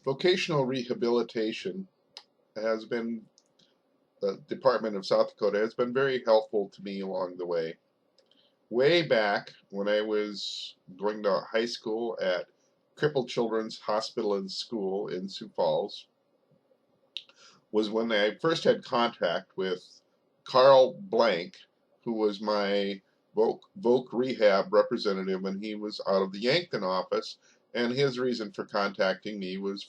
Vocational rehabilitation has been, the Department of South Dakota has been very helpful to me along the way. Way back when I was going to high school at Crippled Children's Hospital and School in Sioux Falls was when I first had contact with Carl Blank, who was my Voc Rehab representative, and he was out of the Yankton office. And his reason for contacting me was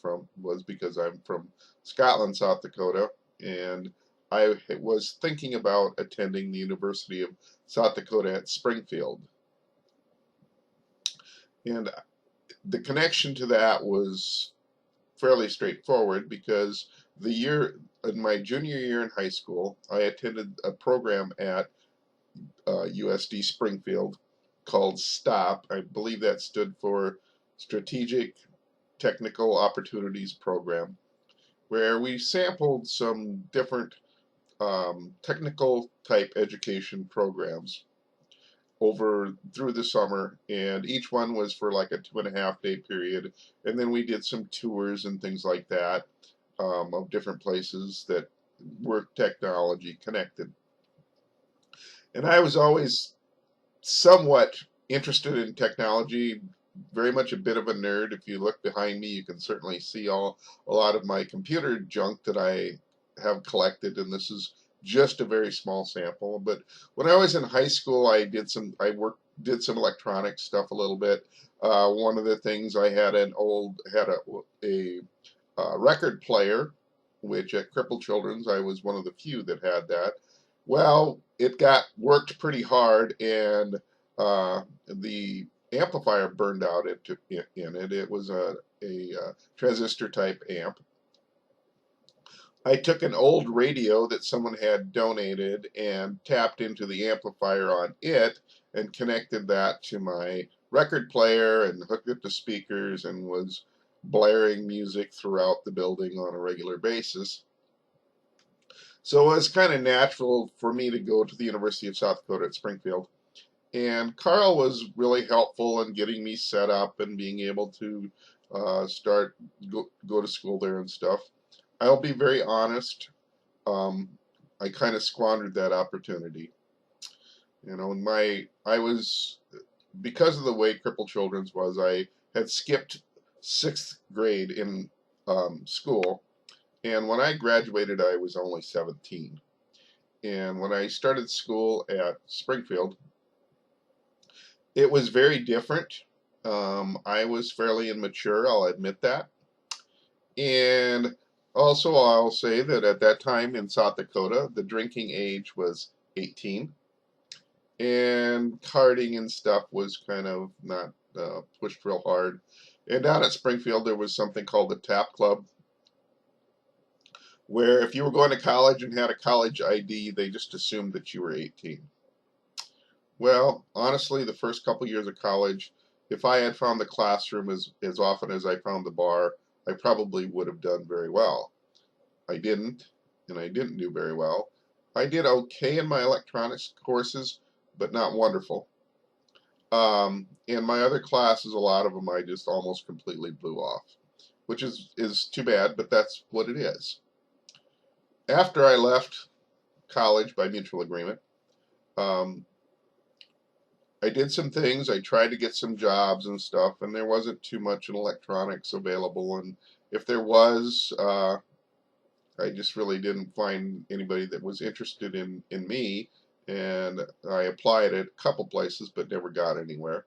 because I'm from Scotland, South Dakota, and I was thinking about attending the University of South Dakota at Springfield. And the connection to that was fairly straightforward because the year in my junior year in high school, I attended a program at USD Springfield called STOP. I believe that stood for Strategic Technical Opportunities Program, where we sampled some different technical type education programs over through the summer, and each one was for like a 2.5 day period, and then we did some tours and things like that, of different places that were technology connected. And I was always somewhat interested in technology, very much a bit of a nerd. If you look behind me, you can certainly see a lot of my computer junk that I have collected, and this is just a very small sample. But when I was in high school, did some electronic stuff a little bit. One of the things I had a record player, which at Crippled Children's I was one of the few that had that. Well, it got worked pretty hard, and the amplifier burned out in it. It was a transistor type amp. I took an old radio that someone had donated and tapped into the amplifier on it and connected that to my record player and hooked it to speakers and was blaring music throughout the building on a regular basis. So it was kind of natural for me to go to the University of South Dakota at Springfield. And Carl was really helpful in getting me set up and being able to start go to school there and stuff. I'll be very honest. Um, I kind of squandered that opportunity. You know, I was, because of the way Crippled Children's was, I had skipped 6th grade in school, and when I graduated, I was only 17. And when I started school at Springfield, it was very different. I was fairly immature, I'll admit that. And also, I'll say that at that time in South Dakota, the drinking age was 18, and carding and stuff was kind of not pushed real hard. And down at Springfield, there was something called the TAP Club, where if you were going to college and had a college ID, they just assumed that you were 18. Well, honestly, the first couple years of college, if I had found the classroom as often as I found the bar, I probably would have done very well. I didn't, and I didn't do very well. I did okay in my electronics courses, but not wonderful. And my other classes, a lot of them, I just almost completely blew off, which is too bad, but that's what it is. After I left college by mutual agreement, um, I did some things. I tried to get some jobs and stuff, and there wasn't too much in electronics available. And if there was, I just really didn't find anybody that was interested in me. And I applied at a couple places, but never got anywhere.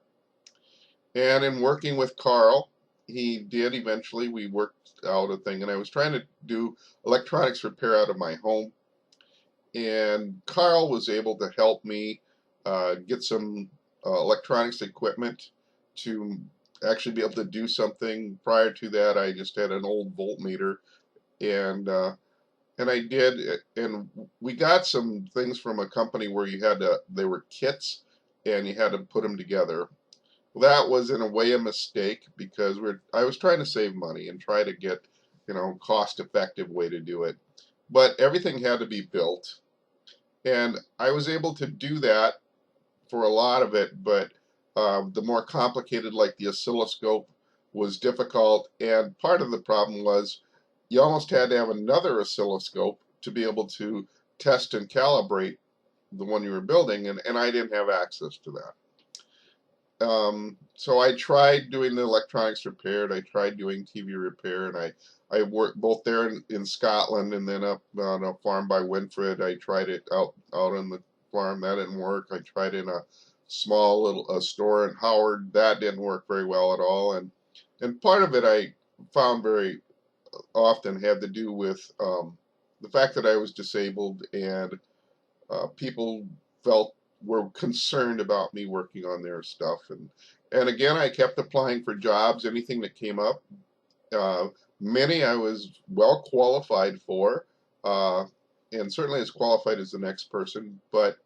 And in working with Carl, he did eventually, we worked out a thing, and I was trying to do electronics repair out of my home. And Carl was able to help me get some electronics equipment to actually be able to do something. Prior to that, I just had an old voltmeter, and I did, and we got some things from a company where they were kits, and you had to put them together. Well, that was in a way a mistake because I was trying to save money and try to get, cost-effective way to do it. But everything had to be built, and I was able to do that for a lot of it, but the more complicated, like the oscilloscope, was difficult, and part of the problem was you almost had to have another oscilloscope to be able to test and calibrate the one you were building, and I didn't have access to that. So I tried doing the electronics repair, and I tried doing TV repair, and I worked both there in Scotland and then up on a farm by Winfred. I tried it out on the farm. That didn't work. I tried in a small little store in Howard. That didn't work very well at all. And part of it I found very often had to do with the fact that I was disabled, and people felt were concerned about me working on their stuff, and again I kept applying for jobs, anything that came up. uh, Many I was well qualified for, uh, and certainly as qualified as the next person, but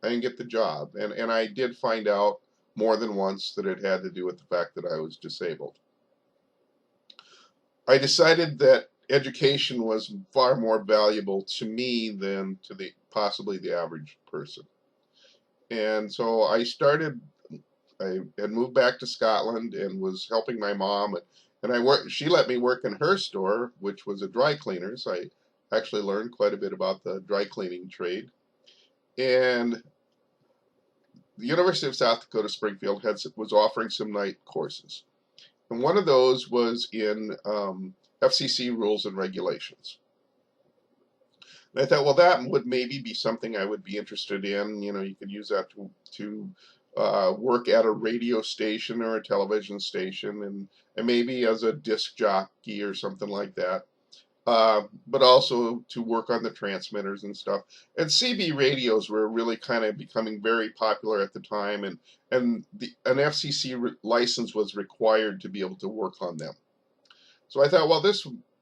I didn't get the job, and I did find out more than once that it had to do with the fact that I was disabled. I decided that education was far more valuable to me than to the possibly the average person. And so I had moved back to Scotland and was helping my mom, and she let me work in her store, which was a dry cleaner's. I actually learned quite a bit about the dry cleaning trade. And the University of South Dakota Springfield was offering some night courses. And one of those was in FCC rules and regulations. And I thought, well, that would maybe be something I would be interested in. You know, you could use that to work at a radio station or a television station, and maybe as a disc jockey or something like that. But also to work on the transmitters and stuff. And CB radios were really kind of becoming very popular at the time, and an FCC license was required to be able to work on them. So I thought, well,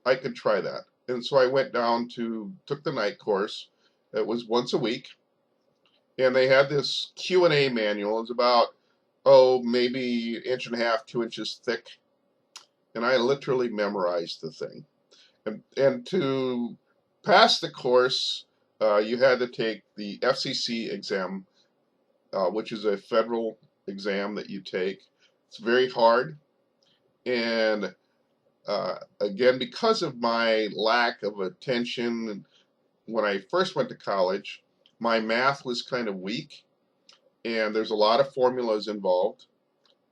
I could try that. And so I went down took the night course. It was once a week, and they had this Q&A manual. It was about, maybe inch and a half, 2 inches thick, and I literally memorized the thing. And to pass the course, you had to take the FCC exam, which is a federal exam that you take. It's very hard, and again, because of my lack of attention when I first went to college, my math was kind of weak, and there's a lot of formulas involved,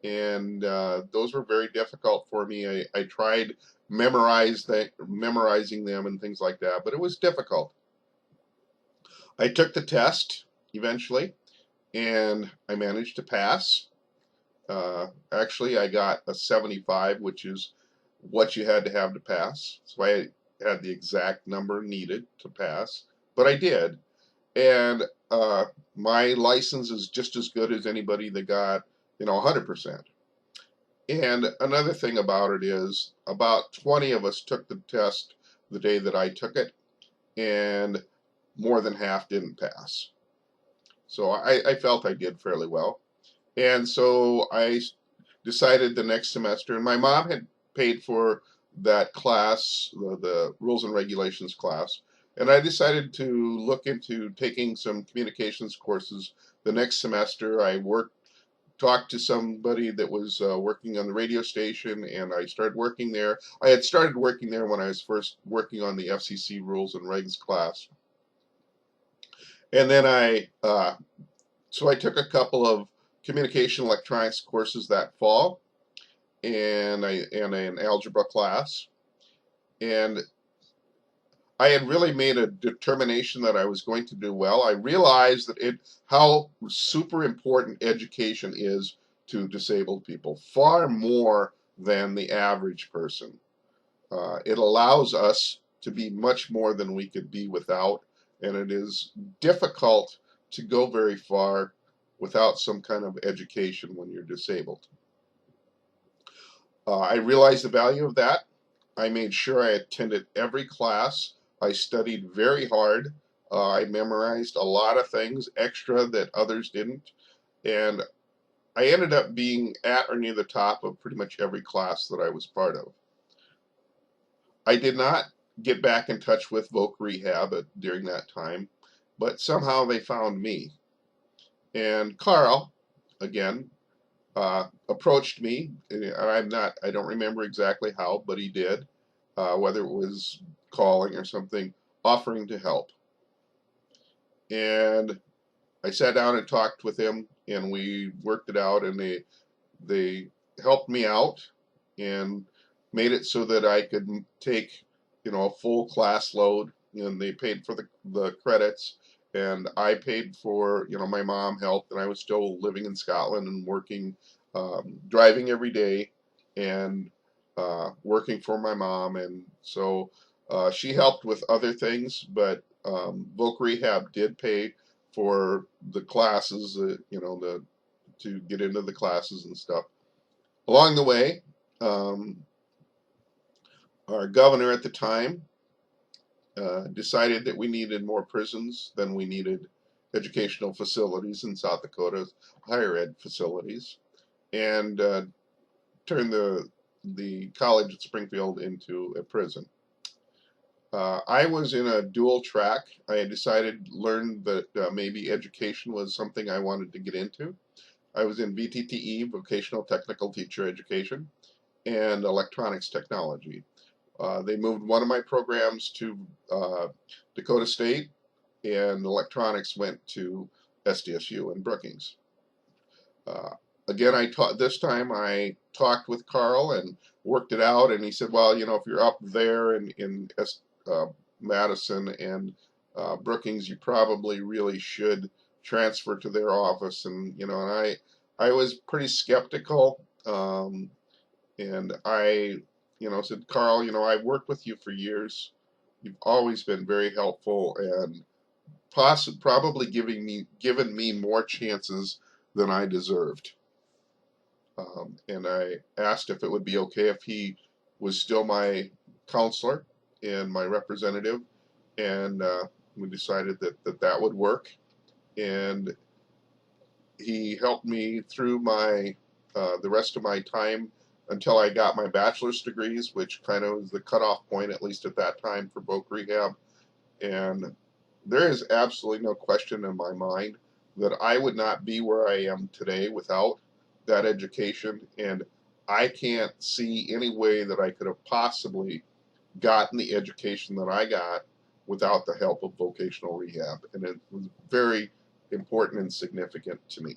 and those were very difficult for me. I tried memorizing them and things like that, but it was difficult. I took the test eventually, and I managed to pass. Actually, I got a 75, which is what you had to have to pass. So I had the exact number needed to pass, but I did. And my license is just as good as anybody that got, 100%. And another thing about it is about 20 of us took the test the day that I took it, and more than half didn't pass. So I felt I did fairly well. And so I decided the next semester, and my mom had paid for that class, the rules and regulations class, and I decided to look into taking some communications courses the next semester. I talked to somebody that was working on the radio station, and I started working there. I had started working there when I was first working on the FCC rules and regs class. And then so I took a couple of communication electronics courses that fall, and an algebra class. And I had really made a determination that I was going to do well. I realized that how super important education is to disabled people, far more than the average person. It allows us to be much more than we could be without, and it is difficult to go very far without some kind of education when you're disabled. I realized the value of that. I made sure I attended every class. I studied very hard. I memorized a lot of things extra that others didn't. And I ended up being at or near the top of pretty much every class that I was part of. I did not get back in touch with Rehab during that time, but somehow they found me. And Carl, again, approached me. And I don't remember exactly how, but he did, whether it was calling or something, offering to help. And I sat down and talked with him, and we worked it out, and they helped me out and made it so that I could take, a full class load, and they paid for the credits, and I paid for, my mom helped, and I was still living in Scotland and working, driving every day, and working for my mom, and so she helped with other things, but Voc Rehab did pay for the classes, the to get into the classes and stuff. Along the way, um, our governor at the time decided that we needed more prisons than we needed educational facilities in South Dakota, higher ed facilities, and turned the college at Springfield into a prison. I was in a dual track. I had decided, learned that maybe education was something I wanted to get into. I was in VTTE, Vocational Technical Teacher Education, and Electronics Technology. They moved one of my programs to Dakota State, and electronics went to SDSU in Brookings. Uh, Again, this time I talked with Carl and worked it out, and he said, "Well, if you're up there in Madison and Brookings, you probably really should transfer to their office." And I was pretty skeptical, and I said, "Carl, I've worked with you for years. You've always been very helpful, and probably given me more chances than I deserved." And I asked if it would be okay if he was still my counselor and my representative, and we decided that would work. And he helped me through the rest of my time until I got my bachelor's degrees, which kind of was the cutoff point, at least at that time, for Voc Rehab. And there is absolutely no question in my mind that I would not be where I am today without that education. And I can't see any way that I could have possibly gotten the education that I got without the help of vocational rehab. And it was very important and significant to me.